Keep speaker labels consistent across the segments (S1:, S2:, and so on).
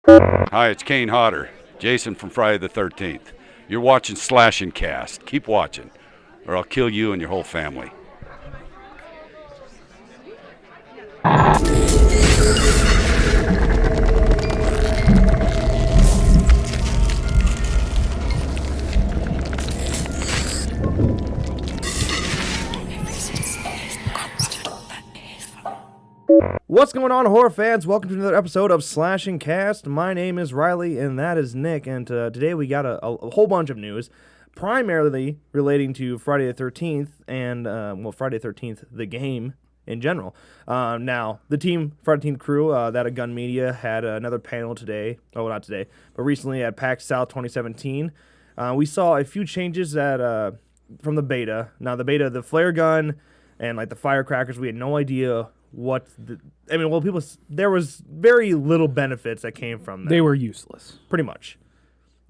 S1: Hi, it's Kane Hodder, Jason from Friday the 13th. You're watching Slash and Cast. Keep watching, or I'll kill you and your whole family.
S2: What's going on, horror fans? Welcome to another episode of Slash and Cast. My name is Riley, and that is Nick. And today we got a whole bunch of news, primarily relating to Friday the 13th and, Friday the 13th, the game in general. Now, the team, Friday the 13th crew, that Gun Media, had another panel today. Oh, not today, but recently at PAX South 2017. We saw a few changes that from the beta. Now, the flare gun and like the firecrackers, we had no idea there was very little benefits that came from them.
S3: They were useless.
S2: Pretty much.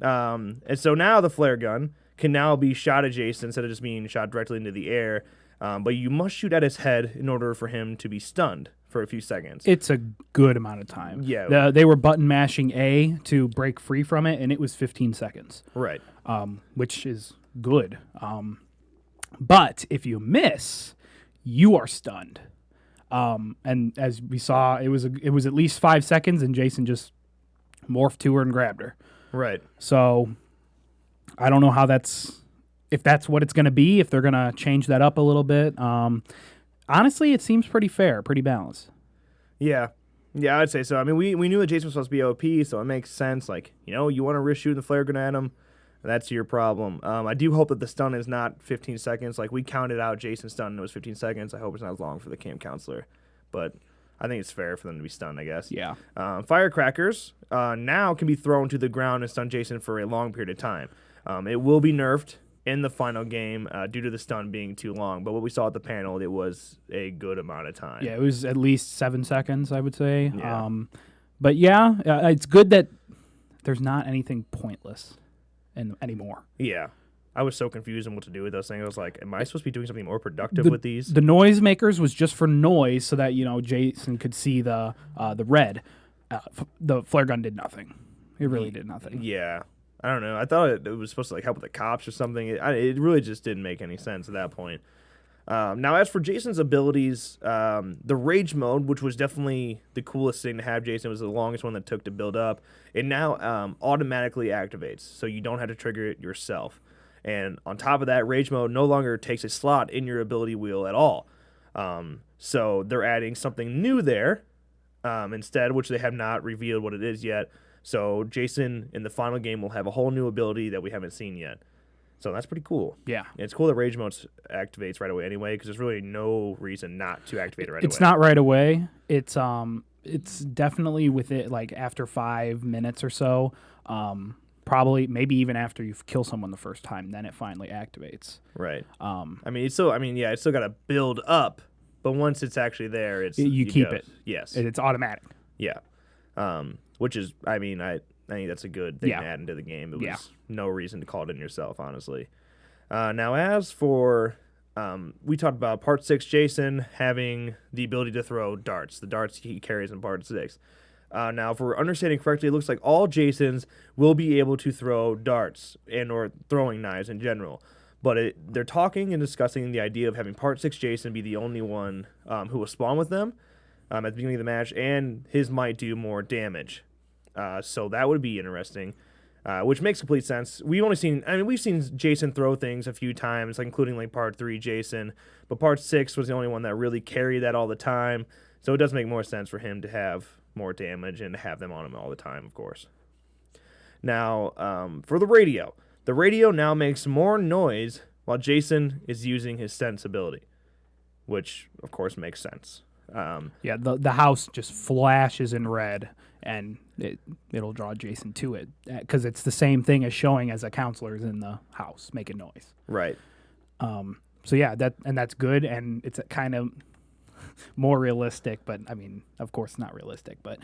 S2: And so now the flare gun can now be shot at Jason instead of just being shot directly into the air. But you must shoot at his head in order for him to be stunned for a few seconds.
S3: It's a good amount of time.
S2: Yeah.
S3: They were button mashing A to break free from it, and it was 15 seconds.
S2: Right.
S3: Which is good. But if you miss, you are stunned. And as we saw, it was at least 5 seconds, and Jason just morphed to her and grabbed her.
S2: Right.
S3: So I don't know if that's what it's going to be, if they're going to change that up a little bit. Honestly, it seems pretty fair, pretty balanced.
S2: Yeah. Yeah, I'd say so. I mean, we knew that Jason was supposed to be OP, so it makes sense. Like, you want to risk shooting the flare gun at him, that's your problem. I do hope that the stun is not 15 seconds. Like, we counted out Jason's stun, and it was 15 seconds. I hope it's not as long for the camp counselor. But I think it's fair for them to be stunned, I guess.
S3: Yeah.
S2: Firecrackers now can be thrown to the ground and stun Jason for a long period of time. It will be nerfed in the final game due to the stun being too long. But what we saw at the panel, it was a good amount of time.
S3: Yeah, it was at least 7 seconds, I would say.
S2: Yeah.
S3: But yeah, it's good that there's not anything pointless anymore.
S2: Yeah. I was so confused on what to do with those things. I was like, am I supposed to be doing something more productive with these?
S3: The noise makers was just for noise so that, Jason could see the red. The flare gun did nothing. It really did nothing.
S2: Yeah. I don't know. I thought it was supposed to help with the cops or something. It really just didn't make any sense at that point. Now, as for Jason's abilities, the rage mode, which was definitely the coolest thing to have Jason, was the longest one that took to build up. It now automatically activates, so you don't have to trigger it yourself. And on top of that, rage mode no longer takes a slot in your ability wheel at all. So they're adding something new there instead, which they have not revealed what it is yet. So Jason in the final game will have a whole new ability that we haven't seen yet. So that's pretty cool.
S3: Yeah.
S2: And it's cool that rage mode activates right away anyway, because there's really no reason not to activate it right away.
S3: It's not right away. It's definitely with it like after 5 minutes or so. Probably maybe even after you kill someone the first time, then it finally activates.
S2: Right. It's still got to build up, but once it's actually there,
S3: you keep it.
S2: Yes.
S3: It's automatic.
S2: Yeah. Which is, I think that's a good thing to add into the game. It was no reason to call it in yourself, honestly. Now, as for, we talked about Part 6 Jason having the ability to throw darts, the darts he carries in Part 6. Now, if we're understanding correctly, it looks like all Jasons will be able to throw darts and or throwing knives in general. But they're talking and discussing the idea of having Part 6 Jason be the only one who will spawn with them at the beginning of the match, and his might do more damage. So that would be interesting, which makes complete sense. We've seen Jason throw things a few times, like including like Part 3 Jason, but Part 6 was the only one that really carried that all the time. So it does make more sense for him to have more damage and to have them on him all the time, of course. Now, for the radio now makes more noise while Jason is using his sense ability, which of course makes sense.
S3: The house just flashes in red, and it'll draw Jason to it because it's the same thing as showing as a counselor is in the house making noise.
S2: Right.
S3: So yeah, that's good, and it's kind of more realistic, but I mean, of course, not realistic, but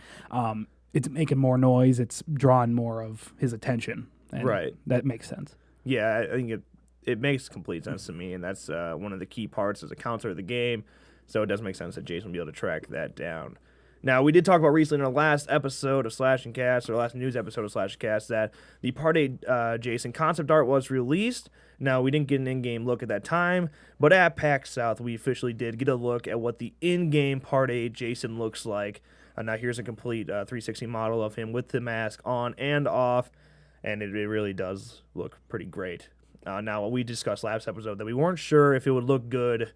S3: it's making more noise. It's drawing more of his attention. And
S2: right.
S3: That makes sense.
S2: Yeah, I think it makes complete sense to me, and that's one of the key parts as a counselor of the game. So it does make sense that Jason will be able to track that down. Now, we did talk about recently in our last episode of Slash and Cast, or last news episode of Slash and Cast, that the Part 8 Jason concept art was released. Now, we didn't get an in-game look at that time, but at PAX South, we officially did get a look at what the in-game Part 8 Jason looks like. Now, here's a complete 360 model of him with the mask on and off, and it really does look pretty great. Now, we discussed last episode that we weren't sure if it would look good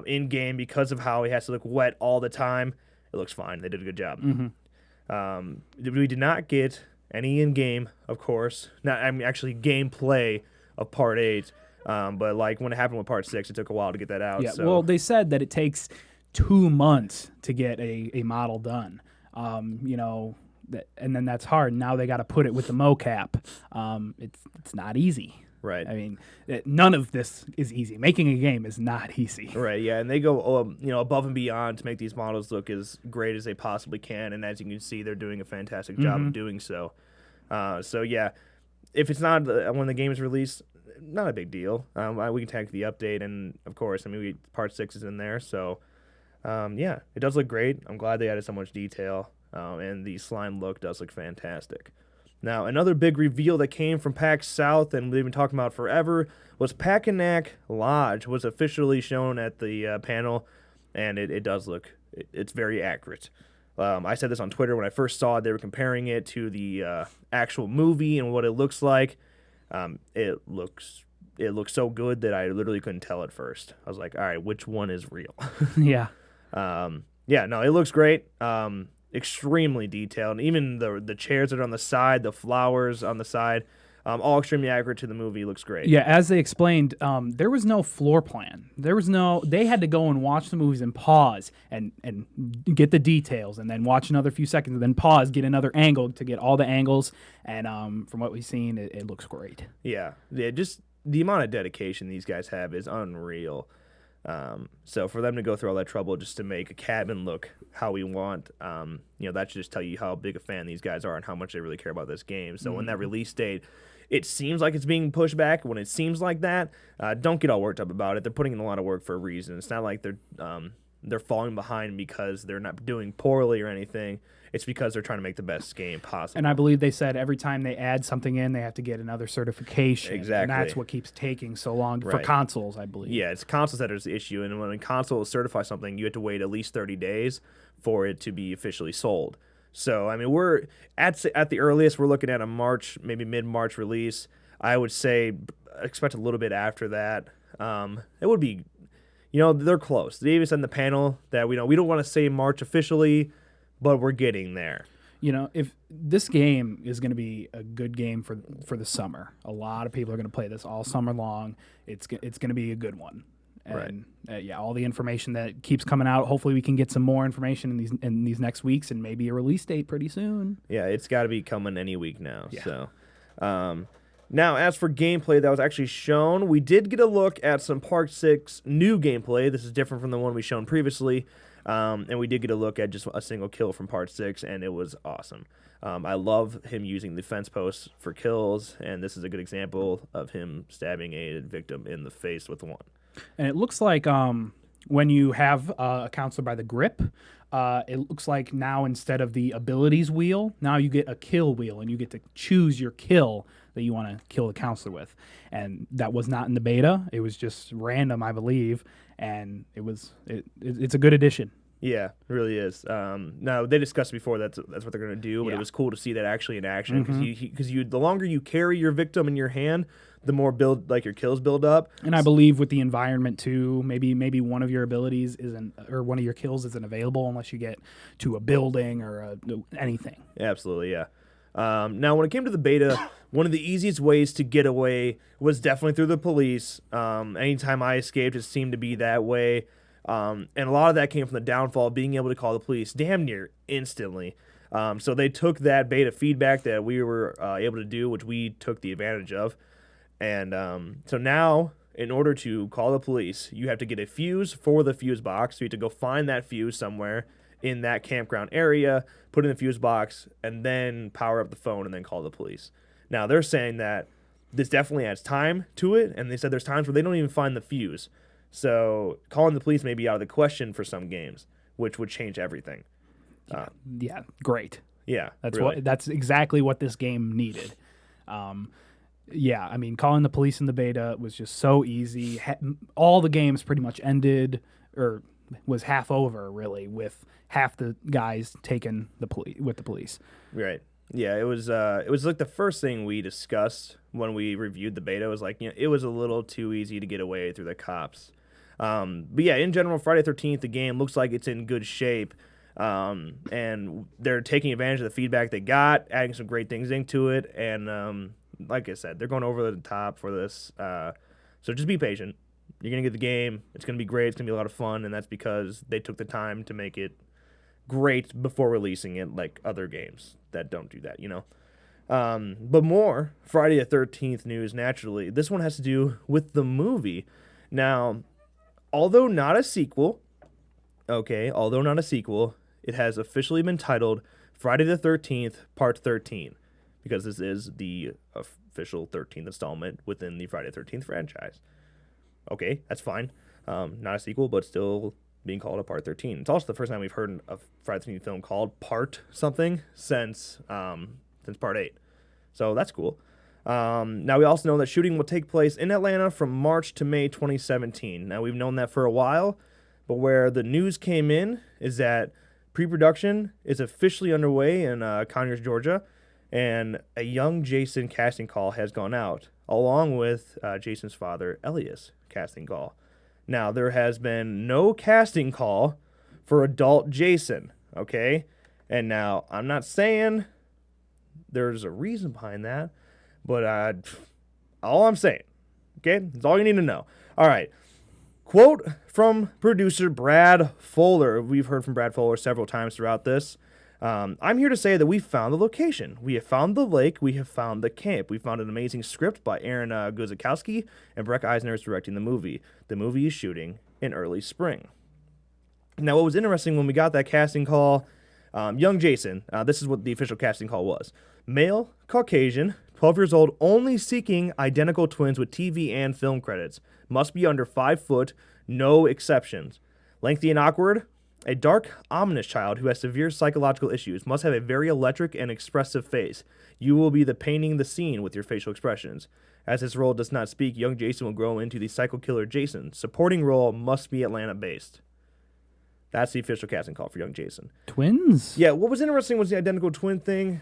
S2: in-game because of how he has to look wet all the time. It looks fine. They did a good job. We did not get any in-game, of course. Actually gameplay of Part 8. But like when it happened with Part 6, it took a while to get that out.
S3: Yeah,
S2: so.
S3: well, they said that it takes 2 months to get a model done. And then that's hard. Now they got to put it with the mocap. It's not easy.
S2: Right.
S3: I mean, none of this is easy. Making a game is not easy.
S2: Right, yeah, and they go above and beyond to make these models look as great as they possibly can, and as you can see, they're doing a fantastic job of doing so. So, yeah, if it's not when the game is released, not a big deal. We can tag the update, and, of course, Part 6 is in there, so, yeah, it does look great. I'm glad they added so much detail, and the slime look does look fantastic. Now, another big reveal that came from PAX South, and we've been talking about forever, was Packanack Lodge was officially shown at the panel, and it does look, it's very accurate. I said this on Twitter when I first saw it. They were comparing it to the actual movie and what it looks like. It looks so good that I literally couldn't tell at first. I was like, all right, which one is real?
S3: Yeah.
S2: It looks great. Extremely detailed. And even the chairs that are on the side, the flowers on the side, all extremely accurate to the movie. Looks great.
S3: Yeah, as they explained, there was no floor plan. They had to go and watch the movies and pause and get the details, and then watch another few seconds, and then pause, get another angle to get all the angles. And from what we've seen, it looks great.
S2: Yeah, just the amount of dedication these guys have is unreal. So for them to go through all that trouble just to make a cabin look how we want, that should just tell you how big a fan these guys are and how much they really care about this game. So when that release date, it seems like it's being pushed back. When it seems like that, don't get all worked up about it. They're putting in a lot of work for a reason. It's not like they're falling behind because they're not doing poorly or anything. It's because they're trying to make the best game possible.
S3: And I believe they said every time they add something in, they have to get another certification.
S2: Exactly.
S3: And that's what keeps taking so long for consoles, I believe.
S2: Yeah, it's consoles that is the issue. And when a console certifies something, you have to wait at least 30 days for it to be officially sold. So, we're at the earliest, we're looking at a March, maybe mid-March release. I would say expect a little bit after that. It would be, they're close. They even said in the panel that we don't want to say March officially, but we're getting there.
S3: If this game is going to be a good game for the summer, a lot of people are going to play this all summer long. It's going to be a good one. And all the information that keeps coming out. Hopefully, we can get some more information in these next weeks, and maybe a release date pretty soon.
S2: Yeah, it's got to be coming any week now.
S3: Yeah.
S2: So, now as for gameplay that was actually shown, we did get a look at some Part 6 new gameplay. This is different from the one we shown previously. And we did get a look at just a single kill from Part 6, and it was awesome. I love him using the fence posts for kills, and this is a good example of him stabbing a victim in the face with one.
S3: And it looks like when you have a counselor by the grip, it looks like now instead of the abilities wheel, now you get a kill wheel, and you get to choose your kill that you want to kill the counselor with. And that was not in the beta. It was just random, I believe, and it's a good addition.
S2: Yeah, it really is. Now, they discussed before that's what they're going to do, but it was cool to see that actually in action because the longer you carry your victim in your hand, the more your kills build up.
S3: And I believe with the environment too, maybe one of your abilities or one of your kills isn't available unless you get to a building or anything.
S2: Absolutely, yeah. Now, when it came to the beta, one of the easiest ways to get away was definitely through the police. Anytime I escaped, it seemed to be that way. And a lot of that came from the downfall of being able to call the police damn near instantly. So they took that beta feedback that we were able to do, which we took the advantage of. And so now, in order to call the police, you have to get a fuse for the fuse box. So you have to go find that fuse somewhere in that campground area, put it in the fuse box, and then power up the phone and then call the police. Now, they're saying that this definitely adds time to it, and they said there's times where they don't even find the fuse. So calling the police may be out of the question for some games, which would change everything.
S3: Yeah, great.
S2: Yeah,
S3: That's exactly what this game needed. Yeah, I mean, calling the police in the beta was just so easy. All the games pretty much ended or was half over, really, with half the guys taken with the police.
S2: Right. Yeah, it was like the first thing we discussed when we reviewed the beta was like, it was a little too easy to get away through the cops. But yeah, in general, Friday the 13th, the game looks like it's in good shape. And they're taking advantage of the feedback they got, adding some great things into it. And like I said, they're going over the top for this. So just be patient. You're going to get the game. It's going to be great. It's going to be a lot of fun. And that's because they took the time to make it great before releasing it, like other games that don't do that, But more Friday the 13th news, naturally. This one has to do with the movie. Now, although not a sequel, it has officially been titled Friday the 13th, Part 13, because this is the official 13th installment within the Friday the 13th franchise. Okay, that's fine. Not a sequel, but still being called a Part 13. It's also the first time we've heard a Friday the 13th film called Part something since Part 8. So that's cool. Now we also know that shooting will take place in Atlanta from March to May 2017. Now we've known that for a while, but where the news came in is that pre-production is officially underway in Conyers, Georgia, and a young Jason casting call has gone out, along with Jason's father, Elias' casting call. Now, there has been no casting call for adult Jason, okay? And now, I'm not saying there's a reason behind that, but all I'm saying, okay? That's all you need to know. All right. Quote from producer Brad Fuller. We've heard from Brad Fuller several times throughout this. I'm here to say that we found the location. We have found the lake. We have found the camp. We found an amazing script by Aaron Guzikowski, and Breck Eisner is directing the movie. The movie is shooting in early spring. Now, what was interesting when we got that casting call, young Jason, this is what the official casting call was. Male, Caucasian, 12 years old, only seeking identical twins with TV and film credits. Must be under 5 foot, no exceptions. Lengthy and awkward. A dark, ominous child who has severe psychological issues must have a very electric and expressive face. You will be painting the scene with your facial expressions. As his role does not speak, young Jason will grow into the psycho killer Jason. Supporting role must be Atlanta-based. That's the official casting call for young Jason.
S3: Twins?
S2: Yeah, what was interesting was the identical twin thing.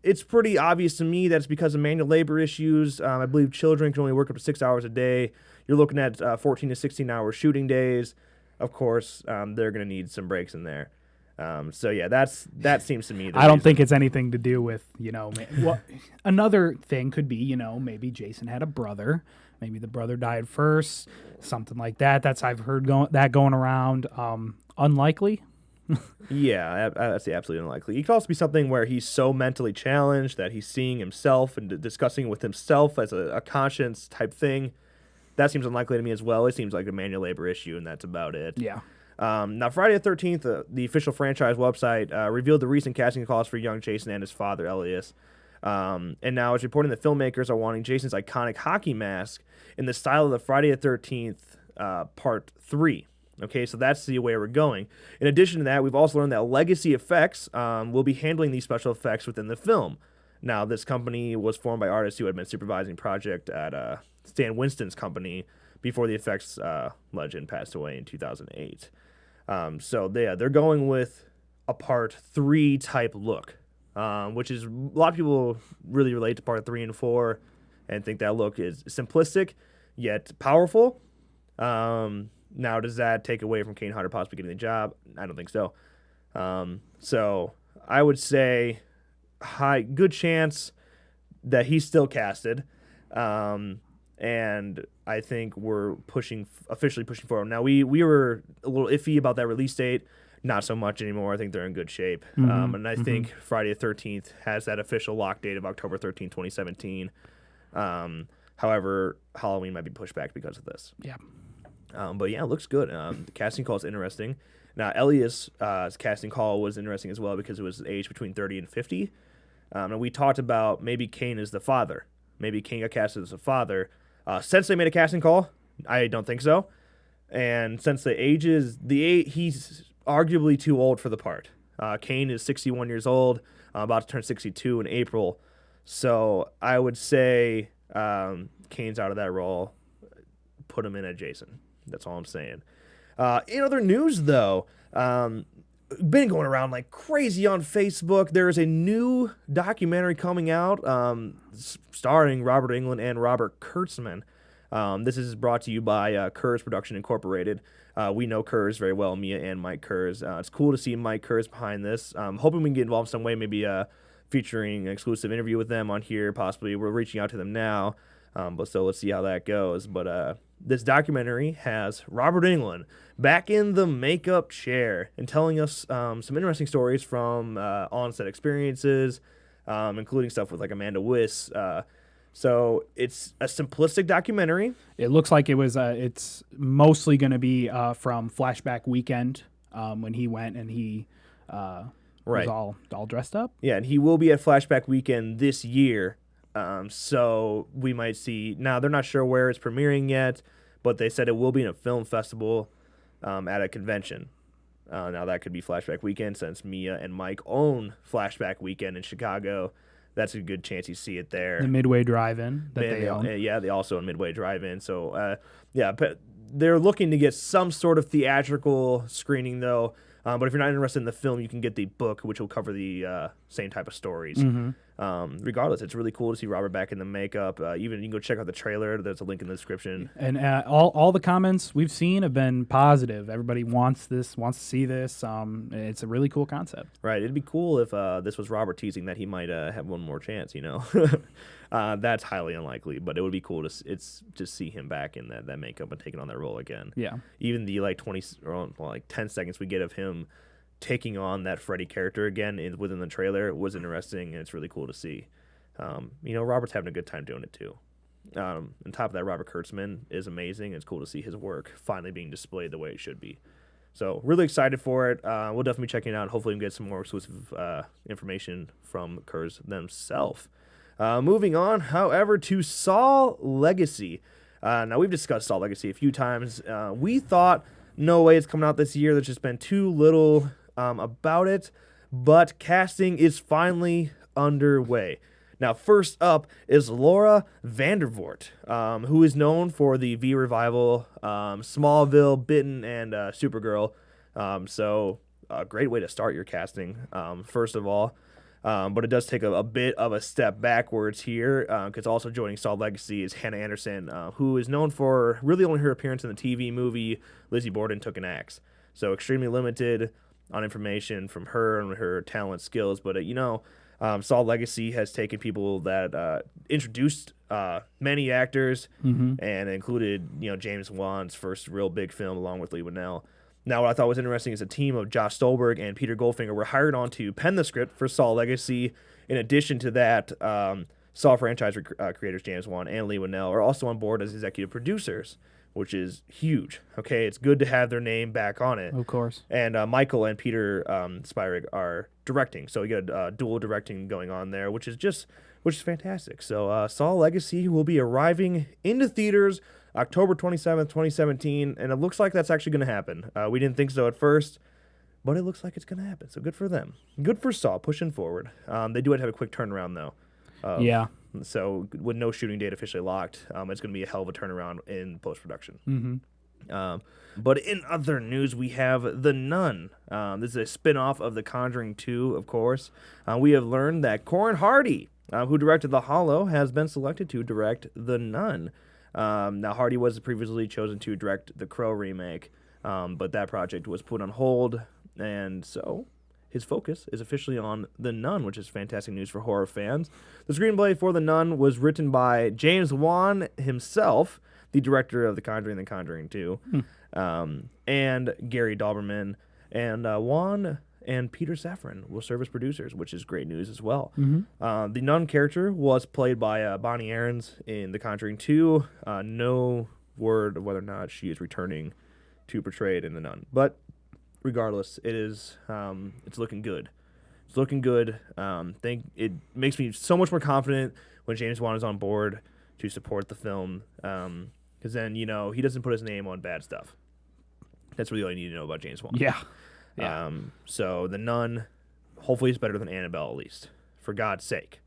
S2: It's pretty obvious to me that it's because of manual labor issues. I believe children can only work up to 6 hours a day. You're looking at 14 to 16-hour shooting days. Of course, they're going to need some breaks in there. So, yeah, that seems to me the
S3: I don't
S2: reason.
S3: think it's anything to do with, well, another thing could be, maybe Jason had a brother. Maybe the brother died first, something like that. I've heard going around. Unlikely.
S2: Yeah, that's absolutely unlikely. It could also be something where he's so mentally challenged that he's seeing himself and discussing with himself as a conscience type thing. That seems unlikely to me as well. It seems like a manual labor issue, and that's about it.
S3: Yeah.
S2: Now, Friday the 13th, the official franchise website revealed the recent casting calls for young Jason and his father, Elias. And now it's reporting that filmmakers are wanting Jason's iconic hockey mask in the style of the Friday the 13th Part 3. Okay, so that's the way we're going. In addition to that, we've also learned that Legacy Effects will be handling these special effects within the film. Now, this company was formed by artists who had been supervising project at Stan Winston's company before the effects legend passed away in 2008. So they're going with a Part 3 type look, which is a lot of people really relate to Part 3 and 4 and think that look is simplistic yet powerful. Now, does that take away from Kane Hodder possibly getting the job? I don't think so. So I would say good chance that he's still casted. And I think we're officially pushing forward. Now, we were a little iffy about that release date. Not so much anymore. I think they're in good shape. And I think Friday the 13th has that official lock date of October 13th, 2017. However, Halloween might be pushed back because of this.
S3: Yeah.
S2: But yeah, it looks good. The casting call is interesting. Now, Elias' casting call was interesting as well because it was aged between 30 and 50. And we talked about maybe Kane is the father. Maybe Kane got casted as a father. Since they made a casting call, I don't think so. And since he's arguably too old for the part. Kane is 61 years old, about to turn 62 in April. So I would say Kane's out of that role. Put him in at Jason. That's all I'm saying. In other news, though, been going around like crazy on Facebook. There is a new documentary coming out starring Robert Englund and Robert Kurtzman. This is brought to you by Kurz Production Incorporated. We know Kurz very well, Mia and Mike Kurz. It's cool to see Mike Kurz behind this. Hoping we can get involved in some way, maybe featuring an exclusive interview with them on here, possibly. We're reaching out to them now, but so let's see how that goes. But this documentary has Robert Englund back in the makeup chair and telling us some interesting stories from on-set experiences, including stuff with like Amanda Wyss. So it's a simplistic documentary.
S3: It looks like it was. It's mostly going to be from Flashback Weekend when he went and he was all dressed up.
S2: Yeah, and he will be at Flashback Weekend this year. So we might see. Now they're not sure where it's premiering yet, but they said it will be in a film festival at a convention. Now that could be Flashback Weekend since Mia and Mike own Flashback Weekend in Chicago. That's a good chance you see it there.
S3: The Midway Drive-In that they own.
S2: Yeah, they also own Midway Drive-In. So, but they're looking to get some sort of theatrical screening, though. But if you're not interested in the film, you can get the book, which will cover the same type of stories. Mm-hmm. Regardless, it's really cool to see Robert back in the makeup. Even you can go check out the trailer. There's a link in the description.
S3: And all the comments we've seen have been positive. Everybody wants to see this. It's a really cool concept.
S2: Right. It'd be cool if this was Robert teasing that he might have one more chance, That's highly unlikely, but it would be cool to see him back in that makeup and taking on that role again.
S3: Yeah.
S2: Even the 20 or 10 seconds we get of him taking on that Freddy character again within the trailer was interesting, and it's really cool to see. Robert's having a good time doing it too. On top of that, Robert Kurtzman is amazing. It's cool to see his work finally being displayed the way it should be. So really excited for it. We'll definitely be checking it out. Hopefully we can get some more exclusive information from Kurz themselves. Moving on, however, to Saul Legacy. Now, we've discussed Saul Legacy a few times. We thought, no way it's coming out this year. There's just been too little about it. But casting is finally underway. Now, first up is Laura Vandervoort, who is known for the V revival, Smallville, Bitten, and Supergirl. So a great way to start your casting, first of all. But it does take a bit of a step backwards here, because also joining Saul Legacy is Hannah Anderson, who is known for really only her appearance in the TV movie Lizzie Borden Took an Axe. So extremely limited on information from her and her talent skills. But, Saul Legacy has taken people that introduced many actors and included, James Wan's first real big film along with Lee Winnell. Now, what I thought was interesting is a team of Josh Stolberg and Peter Goldfinger were hired on to pen the script for Saul Legacy. In addition to that, Saul franchise creators James Wan and Lee Winnell are also on board as executive producers, which is huge. Okay, it's good to have their name back on it.
S3: Of course.
S2: And Michael and Peter Spyrig are directing, so you got dual directing going on there, which is fantastic. So Saul Legacy will be arriving into theaters October 27th, 2017, and it looks like that's actually going to happen. We didn't think so at first, but it looks like it's going to happen, so good for them. Good for Saul, pushing forward. They do have to have a quick turnaround, though.
S3: Yeah.
S2: So with no shooting date officially locked, it's going to be a hell of a turnaround in post-production.
S3: Mm-hmm.
S2: But in other news, we have The Nun. This is a spin-off of The Conjuring 2, of course. We have learned that Corin Hardy, who directed The Hollow, has been selected to direct The Nun. Now, Hardy was previously chosen to direct the Crow remake, but that project was put on hold, and so his focus is officially on The Nun, which is fantastic news for horror fans. The screenplay for The Nun was written by James Wan himself, the director of The Conjuring and The Conjuring 2, and Gary Dauberman, and Wan and Peter Safran will serve as producers, which is great news as well.
S3: Mm-hmm.
S2: The nun character was played by Bonnie Aarons in The Conjuring 2. No word of whether or not she is returning to portray it in The Nun. But regardless, it's looking good. It's looking good. It makes me so much more confident when James Wan is on board to support the film, because then, he doesn't put his name on bad stuff. That's really all you need to know about James Wan.
S3: Yeah.
S2: So The Nun hopefully it's better than Annabelle at least. For God's sake,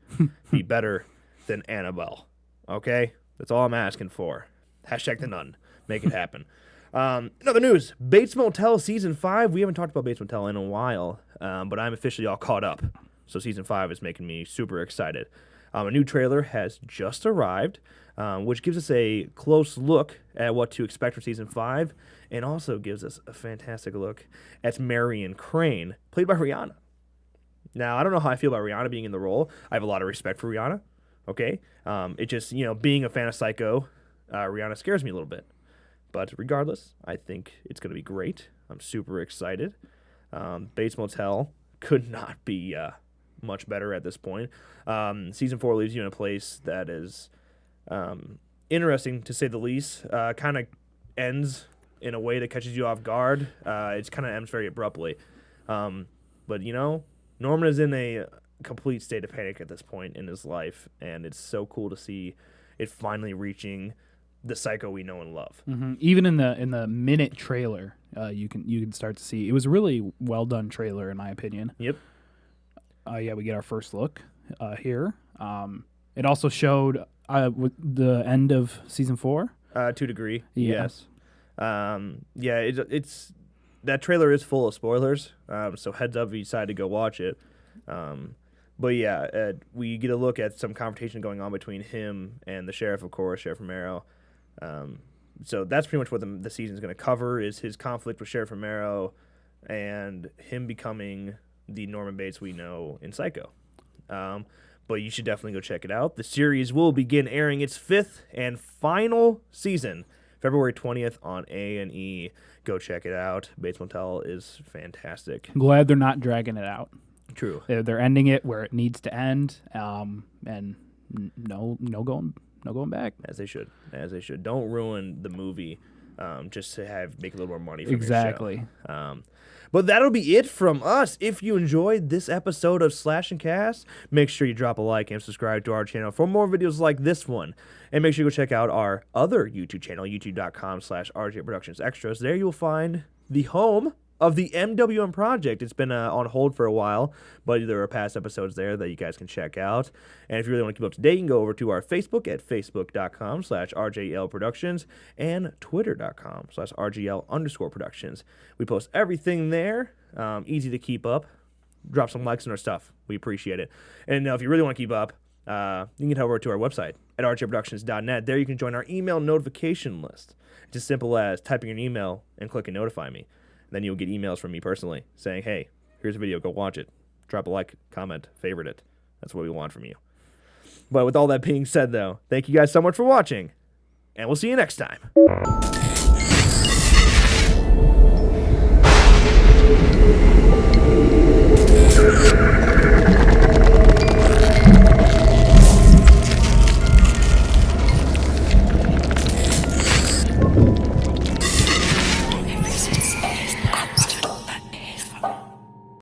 S2: be better than Annabelle. Okay? That's all I'm asking for. Hashtag the nun. Make it happen. In other news, Bates Motel Season 5. We haven't talked about Bates Motel in a while, but I'm officially all caught up. So Season 5 is making me super excited. A new trailer has just arrived, which gives us a close look at what to expect for Season 5, and also gives us a fantastic look at Marion Crane, played by Rihanna. Now, I don't know how I feel about Rihanna being in the role. I have a lot of respect for Rihanna, okay? It just, being a fan of Psycho, Rihanna scares me a little bit. But regardless, I think it's going to be great. I'm super excited. Bates Motel could not be much better at this point. Season 4 leaves you in a place that is interesting, to say the least. Kind of ends in a way that catches you off guard. It kind of ends very abruptly. But, Norman is in a complete state of panic at this point in his life, and it's so cool to see it finally reaching the Psycho we know and love.
S3: Mm-hmm. Even in the minute trailer, you can start to see it was a really well done trailer in my opinion.
S2: Yep.
S3: We get our first look here. It also showed the end of season 4.
S2: To a degree,
S3: yeah.
S2: Yes. It's that trailer is full of spoilers. So heads up if you decide to go watch it. We get a look at some confrontation going on between him and the sheriff, of course, Sheriff Romero. So that's pretty much what the season's going to cover, is his conflict with Sheriff Romero and him becoming the Norman Bates we know in Psycho. But you should definitely go check it out. The series will begin airing its 5th and final season, February 20th on A&E. Go check it out. Bates Motel is fantastic.
S3: I'm glad they're not dragging it out.
S2: True.
S3: They're ending it where it needs to end, and no going back.
S2: As they should. Don't ruin the movie just to make a little more money from
S3: exactly.
S2: your show. But that'll be it from us. If you enjoyed this episode of Slash and Cast, make sure you drop a like and subscribe to our channel for more videos like this one. And make sure you go check out our other YouTube channel, youtube.com/RJ Productions Extras. There you'll find the home of the MWM project. It's been on hold for a while, but there are past episodes there that you guys can check out. And if you really want to keep up to date, you can go over to our Facebook at facebook.com/RJL Productions and twitter.com/RGL_Productions. We post everything there. Easy to keep up. Drop some likes on our stuff. We appreciate it. And if you really want to keep up, you can head over to our website at rjproductions.net. There you can join our email notification list. It's as simple as typing an email and clicking notify me. Then you'll get emails from me personally saying, hey, here's a video, go watch it. Drop a like, comment, favorite it. That's what we want from you. But with all that being said, though, thank you guys so much for watching, and we'll see you next time.